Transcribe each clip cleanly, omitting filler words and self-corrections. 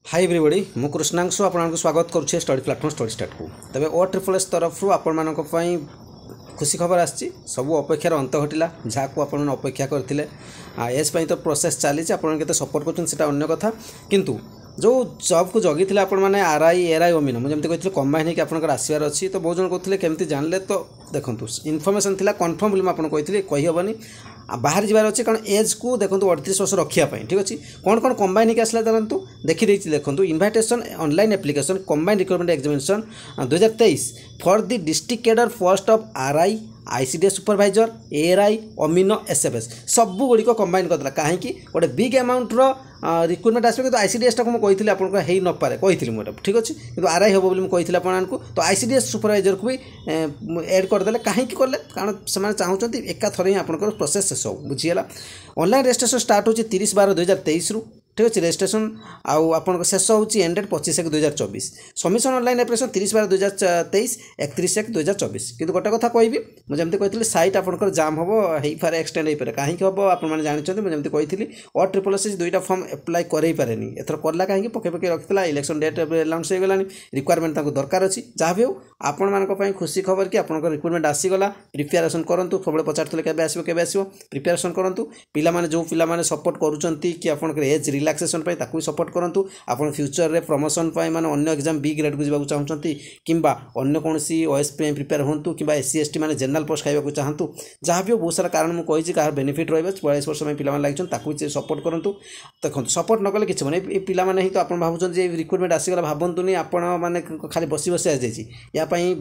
Hi everybody मु कृष्णांशु आपको स्वागत करुच्छे स्टडी प्लाटफॉर्म स्टडी स्टार्ट को तबे OSSS तरफ आपण खुशी खबर आसी सब अपेक्षार अंत घटिला जहाँ को आपण अपेक्षा करते एस तो प्रोसेस चली आपते सपोर्ट कर अन्य कथा किंतु जो जॉब को जगी थे आपण मैंने आरआई एआरआई ओमिनो मुझे कहते कंबाइन होकर आसबार अच्छी तो बहुत जन कहते केमती जानले तो देखो इनफर्मेशन थी कन्फर्म बोली मुझे कही कहीहबनी बाहर जबार अच्छे कारण एज को देखो 38 वर्ष रखापी ठीक अच्छे कौन कौन कंबाइन होकर आसला जानतु देखिए देखो invitation online application combine recruitment examination 2023 for the district cadre post of RI ICDS supervisor ARI ओमिनो एसएफएस सबू गुड़िक कंबाइन करदेला कहीं गोटे बिग अमाउंटर रिक्रुटमेंट आसपे कि आईसीडीएस टाक मुझे आपको हो न पारे कही मुझे ठीक अच्छे कि आरआई हम बोली मुझे आपको तो आईसीडीएस सुपरवाइजर को भी एड करदे कहीं कले कारण से चाहते एका थर ही आप प्रोसेस शेष हो बुझीगला ऑनलाइन रजिस्ट्रेशन स्टार्ट हो 30/12/2023 रु ठीक अच्छे रजिस्ट्रेशन आउ शेष हो एंडेड 25/1/2024 सबमिशन ऑनलाइन एप्लिकेशन 30/12/2023 31/1/2024 किंतु गोटे कथा कहि मुझे कही सैट आपंकर जाम हम हो पारे एक्सटेंड हो पारे कहीं हम आपने जानते मुझे कही OSSS दुईटा फॉर्म एप्लाई कर पारे एथर करला कहीं पके पके रखा इलेक्शन डेट अनाउंस हो गला रिक्वायरमेंट दरकार अच्छी जहाँ भी हो आपण खुशी खबर कि आप रिक्रुटमेंट आसीगला प्रिपेरेसन करूँ सब पचारे के प्रिपेरेसन करूँ पिला जो पिला सपोर्ट करुँच कि आप एज रिलैक्सेशन भी सपोर्ट करूँ आप फ्यूचर रे प्रमोशन माने अन्य एग्जाम बी ग्रेड को जावाक चाहते किंबा अन्य कौन OSP प्रिपेयर हूँ कि SC/ST मैंने जनरल पोस्ट खाइबा चाहतु जहाँ भी बहुत सारा कारण मुझे कहा बेनिफिट रही 42 वर्ष में पिला लगे सपोर्ट करूँ देखो सपोर्ट न कले कि ये पिला ही तो आप भावुँ रिक्रुटमेंट आसीगला भावतुनि आपण मैंने खाली बसी बसी आसी यापाई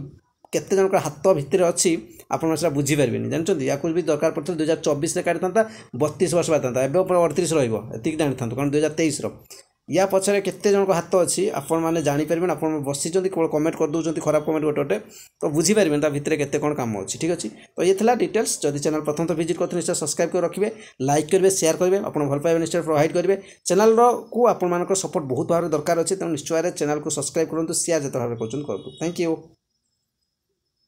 केते जनक हाथ भितर अच्छी आपड़ा बुझीपारे जानते या भी दरकार पड़ता 2024 काढ़ी था 32 वर्ष बाता एवं 38 रही जानी था कारण 2023 या पछरे केते जनक हाथ अच्छी आपण मैंने जानीपारे आप बसी केवल कमेंट कर दूसरी खराब कमेंट गोटे गोटे तो बुझीपारे भितर केते कौन काम अच्छी ठीक अच्छे तो ये था डिटेल्स जदि चैनल प्रथम तो विजिट करते निश्चय सब्सक्राइब कर रखिए लाइक करेंगे शेयर करेंगे आप भल पाइबे निश्चय प्रोवाइड करेंगे चैनल को आप सपोर्ट बहुत भाव दरकार अच्छे तेणु निश्चय चैनल को सब्सक्राइब करूँ शेयर जिते भाव कर थैंक यू।